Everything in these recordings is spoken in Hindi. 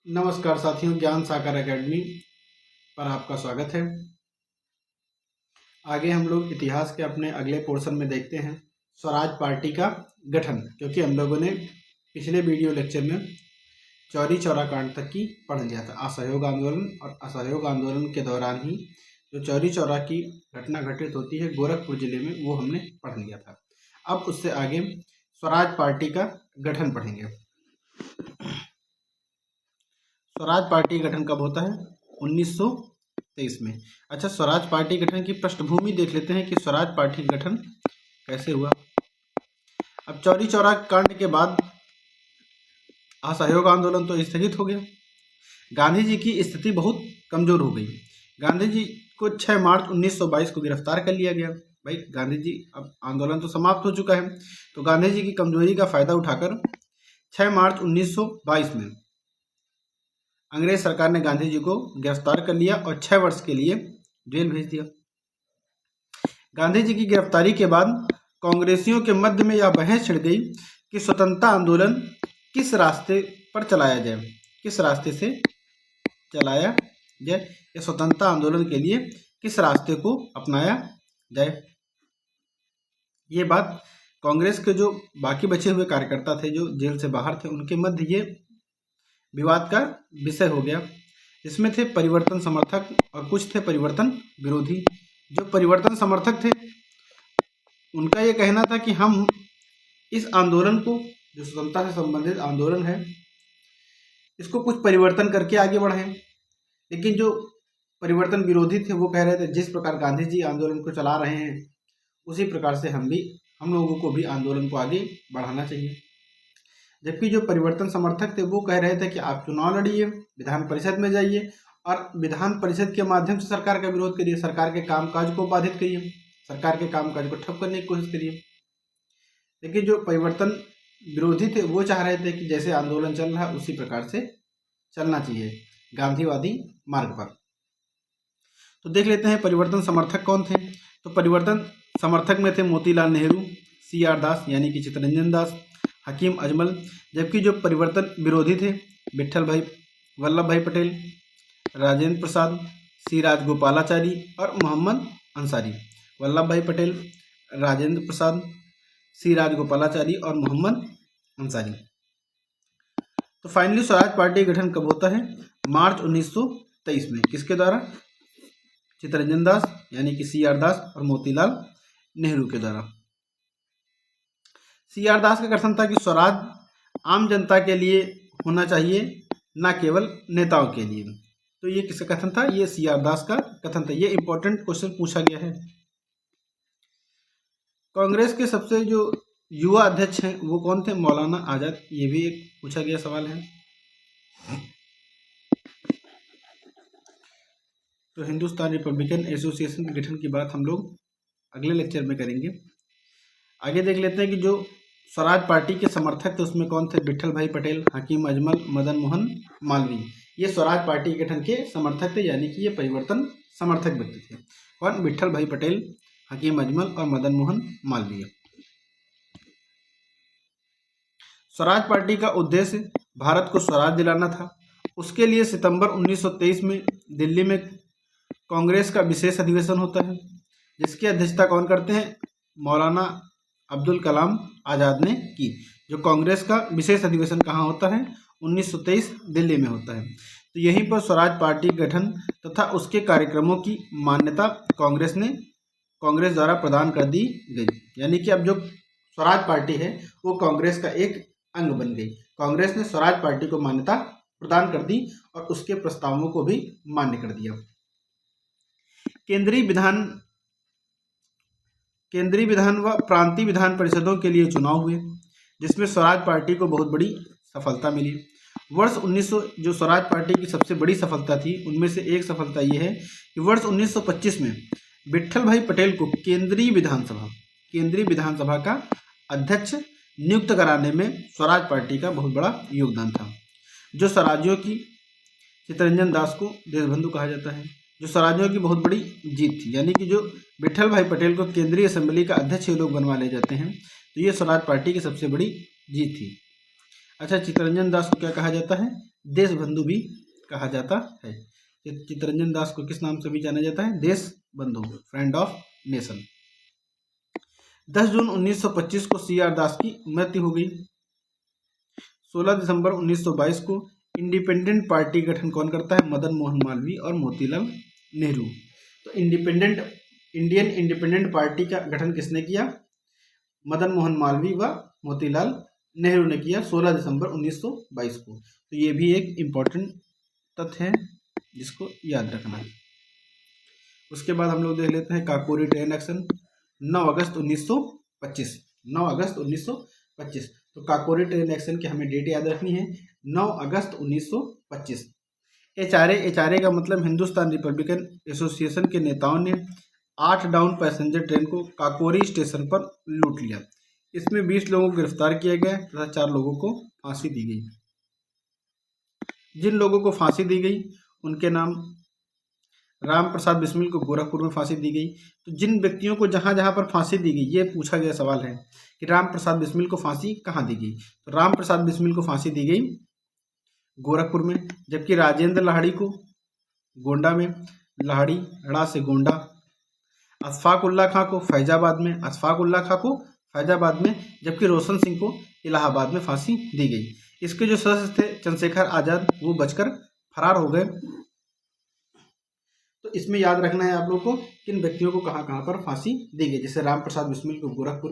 नमस्कार साथियों, ज्ञान सागर एकेडमी पर आपका स्वागत है। आगे हम लोग इतिहास के अपने अगले पोर्शन में देखते हैं स्वराज पार्टी का गठन, क्योंकि हम लोगों ने पिछले वीडियो लेक्चर में चौरी चौरा कांड तक की पढ़ लिया था। असहयोग आंदोलन और असहयोग आंदोलन के दौरान ही जो चौरी चौरा की घटना घटित होती है गोरखपुर जिले में, वो हमने पढ़ लिया था। अब उससे आगे स्वराज पार्टी का गठन पढ़ेंगे। स्वराज पार्टी गठन कब होता है? 1923 में। अच्छा, स्वराज पार्टी गठन की पृष्ठभूमि देख लेते हैं कि स्वराज पार्टी गठन कैसे हुआ। अब चौरी चौरा कांड के बाद असहयोग आंदोलन तो स्थगित हो गया। गांधी जी की स्थिति बहुत कमजोर हो गई। गांधी जी को 6 मार्च 1922 को गिरफ्तार कर लिया गया। भाई गांधी जी, अब आंदोलन तो समाप्त हो चुका है, तो गांधी जी की कमजोरी का फायदा उठाकर 6 मार्च 1922 में अंग्रेज सरकार ने गांधी जी को गिरफ्तार कर लिया और 6 वर्ष के लिए जेल भेज दिया। गांधी जी की गिरफ्तारी के बाद कांग्रेसियों के मध्य में यह बहस छिड़ गई कि स्वतंत्रता आंदोलन किस रास्ते पर चलाया जाए, किस रास्ते से चलाया जाए, या स्वतंत्रता आंदोलन के लिए किस रास्ते को अपनाया जाए। ये बात कांग्रेस के जो बाकी बचे हुए कार्यकर्ता थे जो जेल से बाहर थे, उनके मध्य ये विवाद का विषय हो गया। इसमें थे परिवर्तन समर्थक और कुछ थे परिवर्तन विरोधी। जो परिवर्तन समर्थक थे उनका ये कहना था कि हम इस आंदोलन को, जो स्वतंत्रता से संबंधित आंदोलन है, इसको कुछ परिवर्तन करके आगे बढ़ाएं। लेकिन जो परिवर्तन विरोधी थे वो कह रहे थे जिस प्रकार गांधी जी आंदोलन को चला रहे हैं उसी प्रकार से हम लोगों को भी आंदोलन को आगे बढ़ाना चाहिए। जबकि जो परिवर्तन समर्थक थे वो कह रहे थे कि आप चुनाव लड़िए, विधान परिषद में जाइए और विधान परिषद के माध्यम से सरकार का विरोध करिए, सरकार के कामकाज को बाधित करिए, सरकार के कामकाज को ठप करने की कोशिश करिए। लेकिन जो परिवर्तन विरोधी थे वो चाह रहे थे कि जैसे आंदोलन चल रहा है उसी प्रकार से चलना चाहिए, गांधीवादी मार्ग पर। तो देख लेते हैं परिवर्तन समर्थक कौन थे। तो परिवर्तन समर्थक में थे मोतीलाल नेहरू, CR दास यानी कि चित्तरंजन दास, हकीम अजमल। जबकि जो परिवर्तन विरोधी थे विट्ठल भाई वल्लभ भाई पटेल, राजेंद्र प्रसाद, सी राजगोपालाचारी और मोहम्मद अंसारी। वल्लभ भाई पटेल, राजेंद्र प्रसाद, सी राजगोपालाचारी और मोहम्मद अंसारी। तो फाइनली स्वराज पार्टी गठन कब होता है? मार्च 1923 में। किसके द्वारा? चित्तरंजन दास यानी कि CR दास और मोतीलाल नेहरू के द्वारा। CR दास का कथन था कि स्वराज आम जनता के लिए होना चाहिए, ना केवल नेताओं के लिए। तो ये किसका कथन था? ये CR दास का कथन था। ये इंपॉर्टेंट क्वेश्चन पूछा गया है। कांग्रेस के सबसे जो युवा अध्यक्ष हैं वो कौन थे? मौलाना आजाद। ये भी एक पूछा गया सवाल है। तो हिंदुस्तान रिपब्लिकन एसोसिएशन के गठन की बात हम लोग अगले लेक्चर में करेंगे। आगे देख लेते हैं कि जो स्वराज पार्टी के समर्थक थे उसमें कौन थे? विट्ठल भाई पटेल, हकीम अजमल, मदन मोहन मालवीय। ये स्वराज पार्टी गठन के समर्थक थे, यानी कि ये परिवर्तन समर्थक व्यक्ति थे। कौन? विट्ठल भाई पटेल, हकीम अजमल और मदन मोहन मालवीय। स्वराज पार्टी का उद्देश्य भारत को स्वराज दिलाना था। उसके लिए सितंबर 1923 में दिल्ली में कांग्रेस का विशेष अधिवेशन होता है, जिसकी अध्यक्षता कौन करते हैं? मौलाना अब्दुल कलाम आज़ाद ने की। जो कांग्रेस का विशेष अधिवेशन कहाँ होता है? 1923 दिल्ली में होता है। तो यहीं पर स्वराज पार्टी गठन तथा उसके कार्यक्रमों की मान्यता कांग्रेस द्वारा प्रदान कर दी गई। यानी कि अब जो स्वराज पार्टी है वो कांग्रेस का एक अंग बन गई। कांग्रेस ने स्वराज पार्टी को मान्यता प्रदान कर दी और उसके प्रस्तावों को भी मान्य कर दिया। केंद्रीय विधान व प्रांतीय विधान परिषदों के लिए चुनाव हुए, जिसमें स्वराज पार्टी को बहुत बड़ी सफलता मिली। जो स्वराज पार्टी की सबसे बड़ी सफलता थी उनमें से एक सफलता ये है कि वर्ष 1925 में विट्ठल भाई पटेल को केंद्रीय विधानसभा का अध्यक्ष नियुक्त कराने में स्वराज पार्टी का बहुत बड़ा योगदान था। जो स्वराजियों की चित्तरंजन दास को देशबंधु कहा जाता है, जो स्वराजियों की बहुत बड़ी जीत थी। यानी कि जो विट्ठल भाई पटेल को केंद्रीय असेंबली का अध्यक्ष ये लोग बनवा ले जाते हैं, तो ये स्वराज पार्टी की सबसे बड़ी जीत थी। अच्छा, चित्तरंजन दास को क्या कहा जाता है? देशबंधु भी कहा जाता है। चित्तरंजन दास को किस नाम से भी जाना जाता है? Deshbandhu, friend of nation. 10 जून 1925 को सी.आर. दास की मृत्यु हो गई। 16 दिसंबर 1922 को इंडिपेंडेंट पार्टी गठन कौन करता है? मदन मोहन मालवीय और मोतीलाल नेहरू। तो इंडियन इंडिपेंडेंट पार्टी का गठन किसने किया? मदन मोहन मालवीय व मोतीलाल नेहरू ने किया 16 दिसंबर 1922 को। तो ये भी एक इम्पोर्टेंट तथ्य है जिसको याद रखना है। उसके बाद हम लोग देख लेते हैं काकोरी ट्रेन एक्शन 9 अगस्त 1925। 9 अगस्त 1925। तो काकोरी ट्रेन एक्शन की हमें डेट याद रखनी है 9 अगस्त 1925। एचआरए का मतलब हिंदुस्तान रिपब्लिकन एसोसिएशन के नेताओं ने 8 डाउन पैसेंजर ट्रेन को काकोरी स्टेशन पर लूट लिया। इसमें 20 लोगों को गिरफ्तार किया गया तथा 4 लोगों को फांसी दी गई। जिन लोगों को फांसी दी गई उनके नाम: राम प्रसाद बिस्मिल को गोरखपुर में फांसी दी गई। तो जिन व्यक्तियों को जहां जहां पर फांसी दी गई, ये पूछा गया सवाल है कि राम प्रसाद बिस्मिल को फांसी कहाँ दी गई। तो राम प्रसाद बिस्मिल को फांसी दी गई गोरखपुर में, जबकि राजेंद्र लाहिड़ी को गोंडा में, लाहिड़ी ड़ा से गोंडा। अशफाक उल्ला खां को फैजाबाद में, जबकि रोशन सिंह को इलाहाबाद में फांसी दी गई। इसके जो सदस्य थे चंद्रशेखर आजाद, वो बचकर फरार हो गए। तो इसमें याद रखना है आप लोग को किन व्यक्तियों को कहाँ कहाँ पर फांसी दी गई। जैसे राम प्रसाद बिस्मिल को गोरखपुर,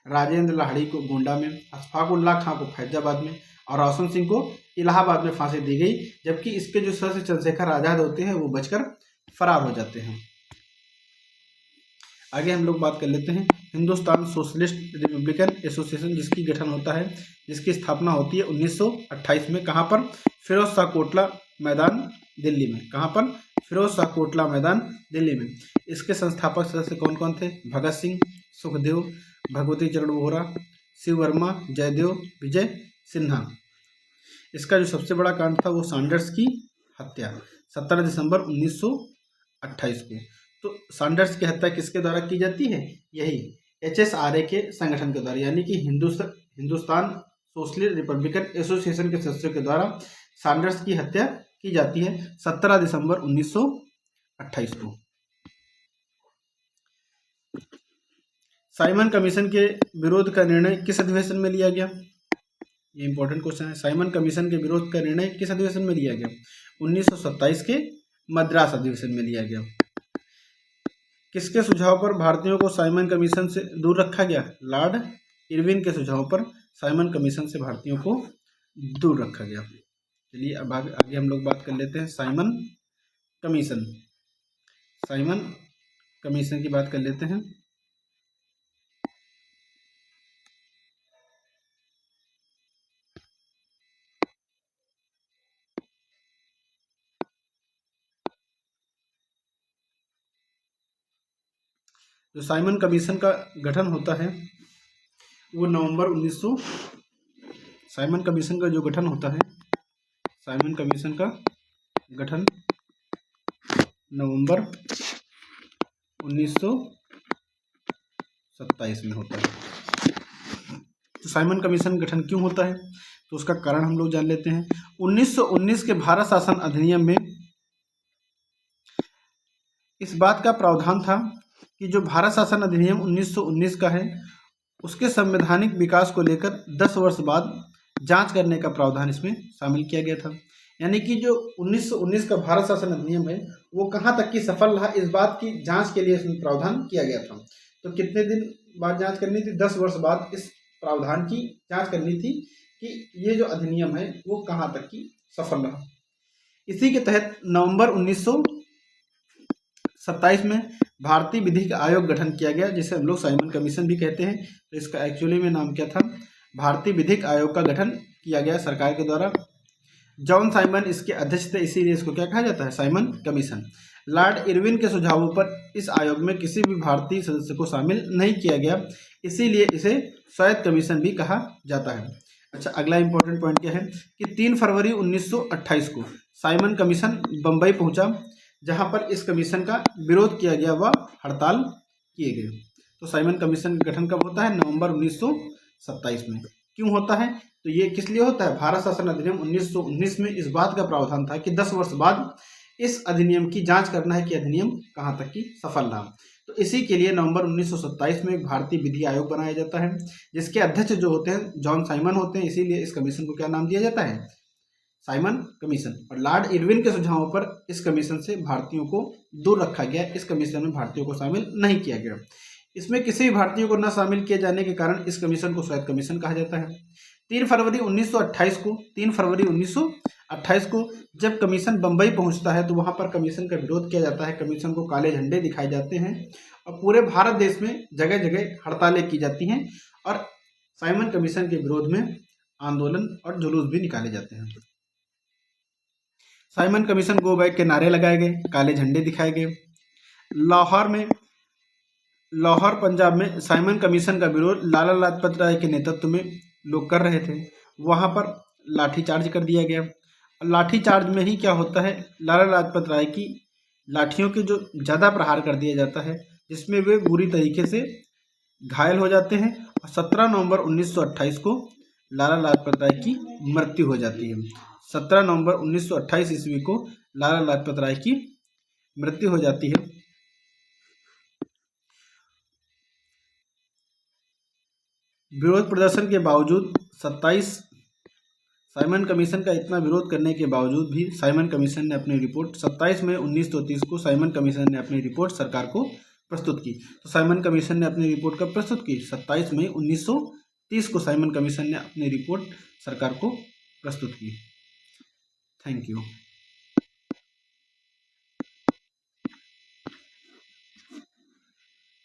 राजेंद्र लाहिड़ी को गोंडा में, अशफाक उल्ला खां को फैजाबाद में और रोशन सिंह को इलाहाबाद में फांसी दी गई। जबकि इसके जो सदस्य चंद्रशेखर आजाद होते हैं वो बचकर फरार हो जाते हैं। आगे हम लोग बात कर लेते हैं हिंदुस्तान सोशलिस्ट रिपब्लिकन एसोसिएशन, जिसकी गठन होता है, जिसकी स्थापना होती है 1928 में। कहाँ पर? फिरोज शाह कोटला मैदान, दिल्ली में। कहाँ पर? फिरोज शाह कोटला मैदान, दिल्ली में। इसके संस्थापक सदस्य कौन कौन थे? भगत सिंह, सुखदेव, भगवती चरण वोहरा, शिव वर्मा, जयदेव, विजय सिन्हा। इसका जो सबसे बड़ा कांड था वो सैंडर्स की हत्या 17 दिसंबर 1928 को। तो सैंडर्स की हत्या किसके द्वारा की जाती है? यही HSRA के संगठन के द्वारा, यानी कि हिंदुस्तान सोशलिस्ट रिपब्लिकन एसोसिएशन के सदस्यों के द्वारा सैंडर्स की हत्या की जाती है 17 दिसंबर 1928 को। साइमन कमीशन के विरोध का निर्णय किस अधिवेशन में लिया गया? ये इंपॉर्टेंट क्वेश्चन है। साइमन कमीशन के विरोध का निर्णय किस अधिवेशन में लिया गया? 1927 के मद्रास अधिवेशन में लिया गया। किसके सुझाव पर भारतीयों को साइमन कमीशन से दूर रखा गया? लॉर्ड इरविन के सुझाव पर साइमन कमीशन से भारतीयों को दूर रखा गया। चलिए अब आगे हम लोग बात कर लेते हैं साइमन कमीशन। साइमन कमीशन की बात कर लेते हैं। जो साइमन कमीशन का गठन होता है वो साइमन कमीशन का जो गठन होता है, साइमन कमीशन का गठन नवंबर 1927 में होता है। तो साइमन कमीशन गठन क्यों होता है तो उसका कारण हम लोग जान लेते हैं। 1919 के भारत शासन अधिनियम में इस बात का प्रावधान था कि जो भारत शासन अधिनियम 1919 का है उसके संवैधानिक विकास को लेकर 10 वर्ष बाद जांच करने का प्रावधान इसमें शामिल किया गया था। यानी कि जो 1919 का भारत शासन अधिनियम है वो कहाँ तक की सफल रहा, इस बात की जांच के लिए इसमें प्रावधान किया गया था। तो कितने दिन बाद जांच करनी थी? 10 वर्ष बाद इस प्रावधान की जांच करनी थी कि ये जो अधिनियम है वो कहाँ तक की सफल रहा। इसी के तहत नवंबर 1927 में भारतीय विधिक आयोग गठन किया गया, जिसे हम लोग साइमन कमीशन भी कहते हैं। तो इसका एक्चुअली में नाम क्या था? भारतीय विधिक आयोग का गठन किया गया सरकार के द्वारा। जॉन साइमन इसके अध्यक्ष थे, इसीलिए इसको क्या कहा जाता है? Simon commission. लॉर्ड इरविन के सुझावों पर इस आयोग में किसी भी भारतीय सदस्य को शामिल नहीं किया गया, इसीलिए इसे स्वायत्त कमीशन भी कहा जाता है। अच्छा, अगला इंपॉर्टेंट पॉइंट क्या है कि 3 फरवरी 1928 को साइमन कमीशन बम्बई पहुंचा, जहां पर इस कमीशन का विरोध किया गया व हड़ताल किए गए। तो साइमन कमीशन का गठन कब होता है? नवंबर 1927 में। क्यों होता है? तो ये किस लिए होता है? भारत शासन अधिनियम 1919 में इस बात का प्रावधान था कि 10 वर्ष बाद इस अधिनियम की जांच करना है कि अधिनियम कहाँ तक की सफल रहा। तो इसी के लिए नवंबर 1927 में एक भारतीय विधि आयोग बनाया जाता है, जिसके अध्यक्ष जो होते हैं जॉन साइमन होते हैं। इसीलिए इस कमीशन को क्या नाम दिया जाता है? Simon commission. और लॉर्ड इरविन के सुझावों पर इस कमीशन से भारतीयों को दूर रखा गया। इस कमीशन में भारतीयों को शामिल नहीं किया गया। इसमें किसी भी भारतीय को न शामिल किए जाने के कारण इस कमीशन को श्वेत कमीशन कहा जाता है। 3 फरवरी 1928 को जब कमीशन बंबई पहुंचता है तो वहां पर कमीशन का विरोध किया जाता है। कमीशन को काले झंडे दिखाए जाते हैं और पूरे भारत देश में जगह जगह हड़तालें की जाती हैं और साइमन कमीशन के विरोध में आंदोलन और जुलूस भी निकाले जाते हैं। साइमन कमीशन गो बैक के नारे लगाए गए, काले झंडे दिखाए गए। लाहौर पंजाब में साइमन कमीशन का विरोध लाला लाजपत राय के नेतृत्व में लोग कर रहे थे। वहां पर लाठीचार्ज कर दिया गया। लाठीचार्ज में ही क्या होता है, लाला लाजपत राय की लाठियों के जो ज़्यादा प्रहार कर दिया जाता है, जिसमें वे बुरी तरीके से घायल हो जाते हैं। और 17 नवंबर 1928 को लाला लाजपत राय की मृत्यु हो जाती है। 17 नवंबर 1928 ईस्वी को लाला लाजपत राय की मृत्यु हो जाती है। विरोध प्रदर्शन के बावजूद 27 साइमन कमीशन का इतना विरोध करने के बावजूद भी साइमन कमीशन ने अपनी रिपोर्ट 27 मई 1930 को साइमन कमीशन ने अपनी रिपोर्ट सरकार को प्रस्तुत की। तो साइमन कमीशन ने अपनी रिपोर्ट कब प्रस्तुत की? 27 मई 1930 को साइमन कमीशन ने अपनी रिपोर्ट सरकार को प्रस्तुत की। Thank you.